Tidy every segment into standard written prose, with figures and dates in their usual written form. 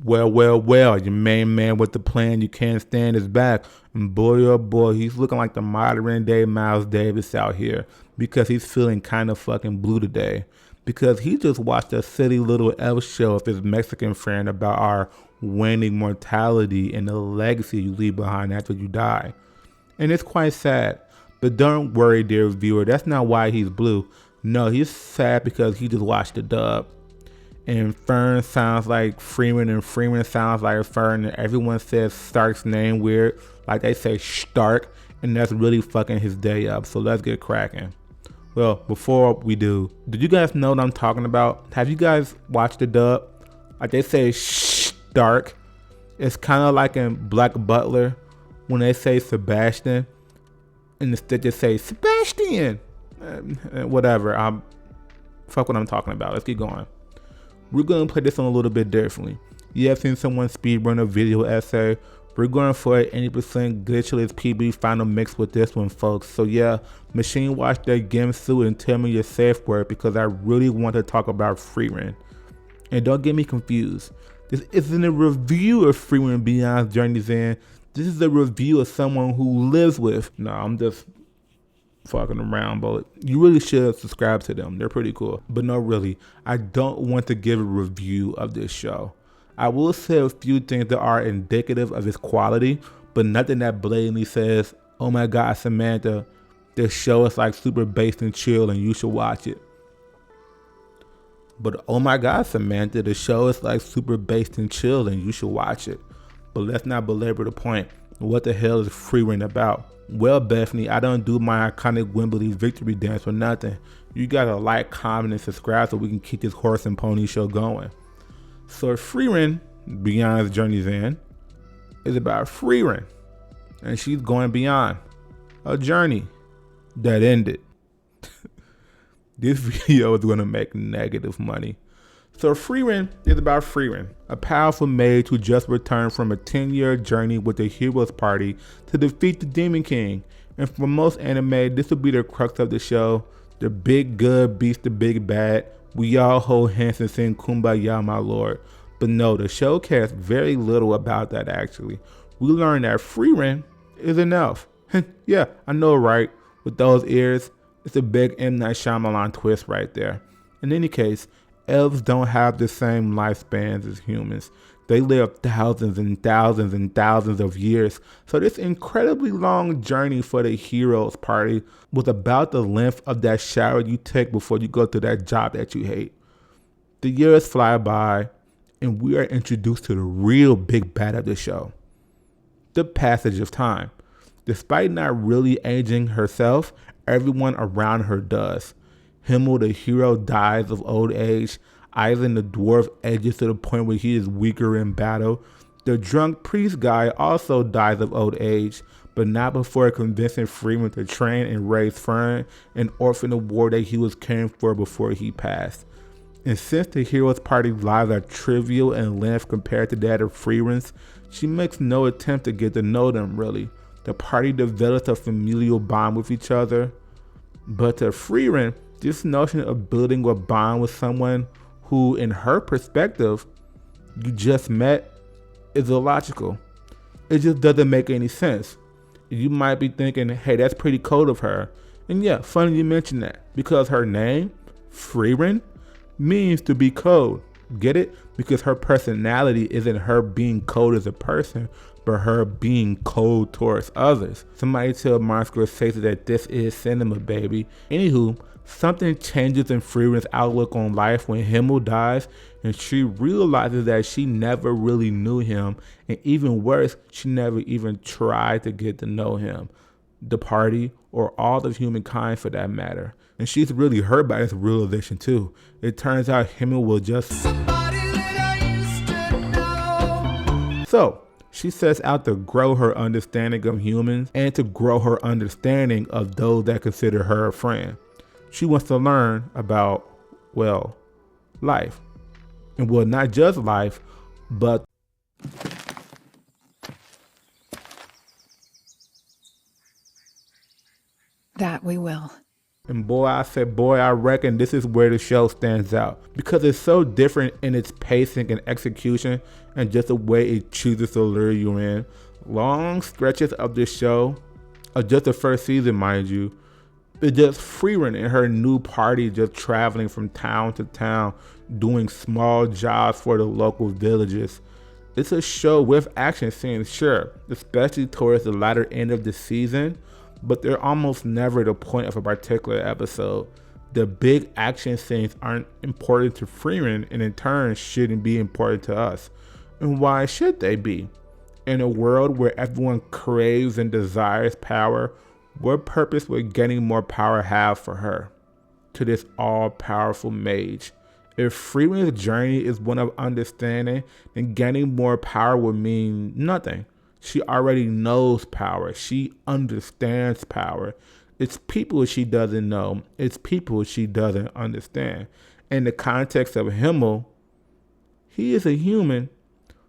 Well, your main man with the plan you can't stand is back. And boy, oh boy, he's looking like the modern day Miles Davis out here because he's feeling kind of fucking blue today. Because he just watched a silly little elf show of his Mexican friend about our waning mortality and the legacy you leave behind after you die. And it's quite sad. But don't worry, dear viewer, that's not why he's blue. No, he's sad because he just watched the dub. And Fern sounds like Frieren, and Frieren sounds like Fern, and everyone says Stark's name weird, like they say Stark, and that's really fucking his day up. So let's get cracking. Well, before we do, did you guys know what I'm talking about? Have you guys watched the dub? Like they say Stark. It's kind of like in Black Butler when they say Sebastian, and instead they say Sebastian. Whatever. Fuck what I'm talking about. Let's keep going. We're going to play this one a little bit differently. You have seen someone speedrun a video essay. We're going for an 80% glitchless PB final mix with this one, folks. So yeah, machine watch that Gimsu and tell me your safe word because I really want to talk about Frieren. And don't get me confused. This isn't a review of Frieren Beyond's Journey's End. This is a review of someone who lives with. No, I'm just fucking around, but you really should subscribe to them. They're pretty cool. But no, really, I don't want to give a review of this show. I will say a few things that are indicative of its quality, but nothing that blatantly says, oh my god, Samantha, this show is like super based and chill and you should watch it. But oh my god, Samantha, the show is like super based and chill and you should watch it. But let's not belabor the point. What the hell is Frieren about? Well, Bethany, I don't do my iconic gwimbly victory dance for nothing. You gotta like, comment, and subscribe so we can keep this horse and pony show going. So Frieren, Beyond's Journey's End, is about Frieren, and she's going beyond a journey that ended. This video is gonna make negative money. So Frieren is about Frieren, a powerful mage who just returned from a 10-year journey with the heroes party to defeat the Demon King. And for most anime, this will be the crux of the show. The big good beats the big bad. We all hold hands and sing Kumbaya, my lord. But no, the show cares very little about that actually. We learn that Frieren is an elf. Yeah, I know, right? With those ears, it's a big M. Night Shyamalan twist right there. In any case, elves don't have the same lifespans as humans. They live thousands and thousands and thousands of years. So this incredibly long journey for the heroes party was about the length of that shower you take before you go to that job that you hate. The years fly by and we are introduced to the real big bad of the show. The passage of time. Despite not really aging herself, everyone around her does. Himmel, the hero, dies of old age. Eisen, the dwarf, ages to the point where he is weaker in battle. The drunk priest guy also dies of old age, but not before convincing Frieren to train and raise Fern, an orphan of war that he was caring for before he passed. And since the hero's party's lives are trivial in length compared to that of Frieren's, she makes no attempt to get to know them really. The party develops a familial bond with each other, but to Frieren, this notion of building a bond with someone who, in her perspective, you just met is illogical. It just doesn't make any sense. You might be thinking, hey, that's pretty cold of her. And yeah, funny you mention that, because her name, Frieren, means to be cold. Get it? Because her personality isn't her being cold as a person, but her being cold towards others. Somebody tell Martin Scorsese that this is cinema, baby. Anywho, something changes in Frieren's outlook on life when Himmel dies, and she realizes that she never really knew him, and even worse, she never even tried to get to know him, the party, or all of humankind for that matter. And she's really hurt by this realization too. It turns out Himmel will just somebody that I used to know. So she sets out to grow her understanding of humans and to grow her understanding of those that consider her a friend. She wants to learn about, well, life. And well, not just life, but that we will. And boy, I reckon this is where the show stands out because it's so different in its pacing and execution and just the way it chooses to lure you in. Long stretches of this show, just the first season, mind you, it's just Frieren and her new party just traveling from town to town, doing small jobs for the local villages. It's a show with action scenes, sure, especially towards the latter end of the season, but they're almost never the point of a particular episode. The big action scenes aren't important to Frieren and in turn shouldn't be important to us. And why should they be? In a world where everyone craves and desires power, what purpose would getting more power have for her? To this all-powerful mage. If Frieren's journey is one of understanding, then getting more power would mean nothing. She already knows power. She understands power. It's people she doesn't know. It's people she doesn't understand. In the context of Himmel, he is a human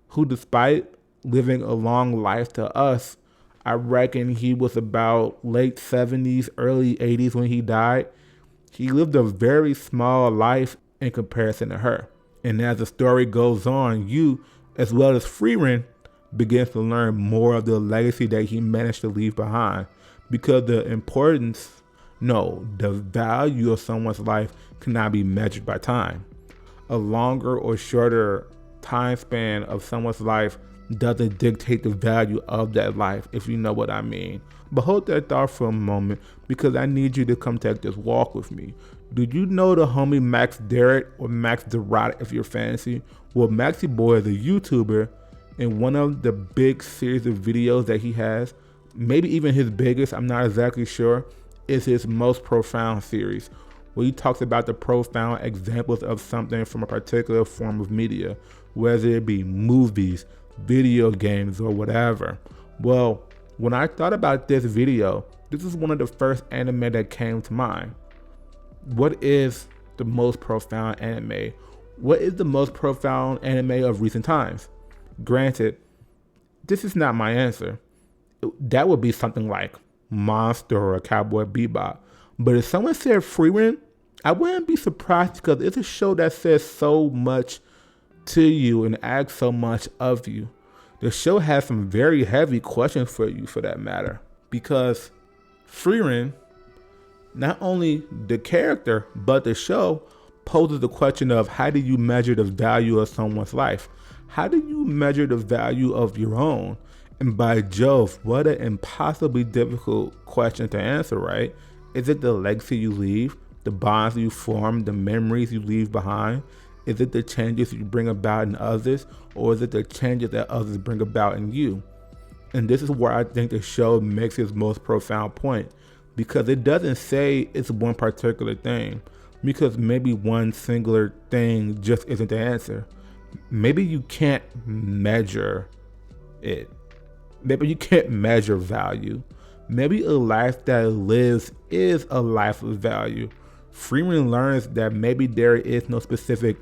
who, despite living a long life to us, I reckon he was about late 70s, early 80s when he died. He lived a very small life in comparison to her. And as the story goes on, you, as well as Frieren, begins to learn more of the legacy that he managed to leave behind. Because the value of someone's life cannot be measured by time. A longer or shorter time span of someone's life doesn't dictate the value of that life, if you know what I mean. But hold that thought for a moment, because I need you to come take this walk with me. Do you know the homie Max Derrat, or Max Derrat if you're fancy? Well, Maxi Boy is a YouTuber, and one of the big series of videos that he has, maybe even his biggest, I'm not exactly sure, is his Most Profound series, where he talks about the profound examples of something from a particular form of media, whether it be movies, video games, or whatever. Well, when I thought about this video, this is one of the first anime that came to mind. What is the most profound anime? What is the most profound anime of recent times? Granted, this is not my answer. That would be something like Monster or Cowboy Bebop. But if someone said Frieren, I wouldn't be surprised because it's a show that says so much to you and asks so much of you. The show has some very heavy questions for you, for that matter, because Frieren, not only the character, but the show poses the question of how do you measure the value of someone's life? How do you measure the value of your own? And by Jove, what an impossibly difficult question to answer, right? Is it the legacy you leave, the bonds you form, the memories you leave behind? Is it the changes you bring about in others, or is it the changes that others bring about in you? And this is where I think the show makes its most profound point, because it doesn't say it's one particular thing, because maybe one singular thing just isn't the answer. Maybe you can't measure it. Maybe you can't measure value. Maybe a life that lives is a life of value. Frieren learns that maybe there is no specific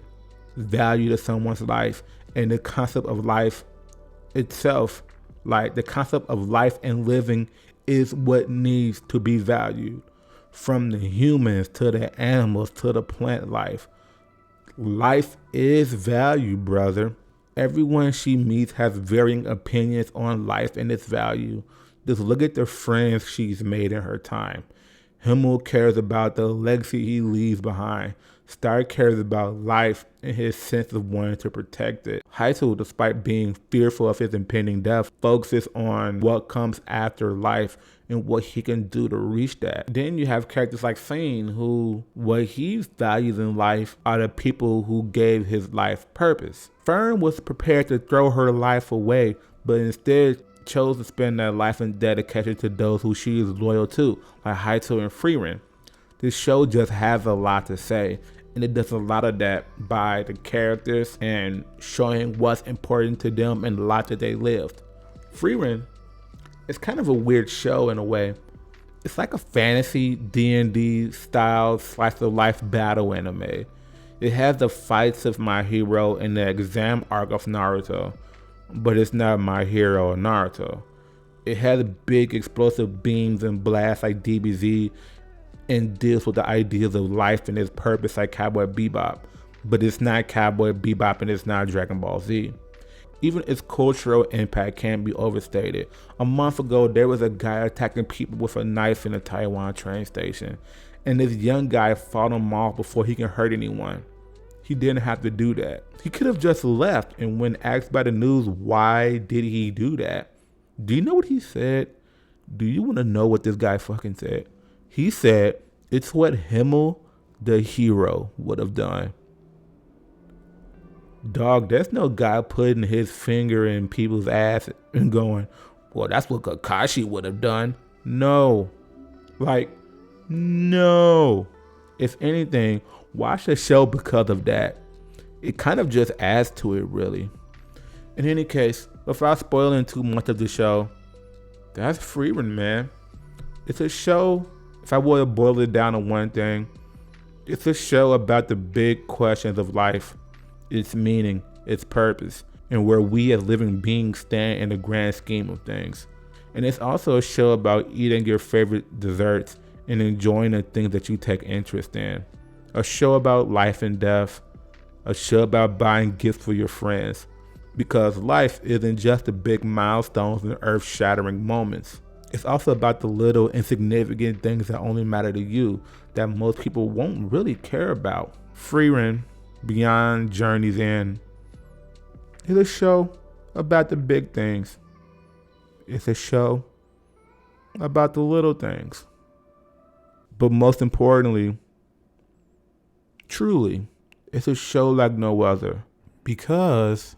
value to someone's life, and the concept of life itself, like the concept of life and living, is what needs to be valued. From the humans to the animals to the plant life. Life is value, brother. Everyone she meets has varying opinions on life and its value. Just look at the friends she's made in her time. Himmel cares about the legacy he leaves behind. Star cares about life and his sense of wanting to protect it. Heital, despite being fearful of his impending death, focuses on what comes after life and what he can do to reach that. Then you have characters like Fern, who what he values in life are the people who gave his life purpose. Fern was prepared to throw her life away, but instead chose to spend that life in dedication to those who she is loyal to, like Heital and Frieren. This show just has a lot to say, and it does a lot of that by the characters and showing what's important to them and the life that they lived. Frieren is kind of a weird show in a way. It's like a fantasy D&D style slice of life battle anime. It has the fights of My Hero and the exam arc of Naruto, but it's not My Hero or Naruto. It has big explosive beams and blasts like DBZ, and deals with the ideas of life and its purpose like Cowboy Bebop, but it's not Cowboy Bebop and it's not Dragon Ball Z. Even its cultural impact can't be overstated. A month ago, there was a guy attacking people with a knife in a Taiwan train station, and this young guy fought him off before he can hurt anyone. He didn't have to do that. He could have just left, and when asked by the news why did he do that, do you know what he said? Do you want to know what this guy fucking said? He said, it's what Himmel, the hero, would have done. Dog, there's no guy putting his finger in people's ass and going, well, that's what Kakashi would have done. No. Like, no. If anything, watch the show because of that. It kind of just adds to it, really. In any case, without spoiling too much of the show, that's Frieren, man. It's a show, if I were to boil it down to one thing, it's a show about the big questions of life, its meaning, its purpose, and where we as living beings stand in the grand scheme of things. And it's also a show about eating your favorite desserts and enjoying the things that you take interest in. A show about life and death. A show about buying gifts for your friends. Because life isn't just the big milestones and earth-shattering moments. It's also about the little insignificant things that only matter to you that most people won't really care about. Frieren, Beyond Journey's End, is a show about the big things. It's a show about the little things. But most importantly, truly, it's a show like no other because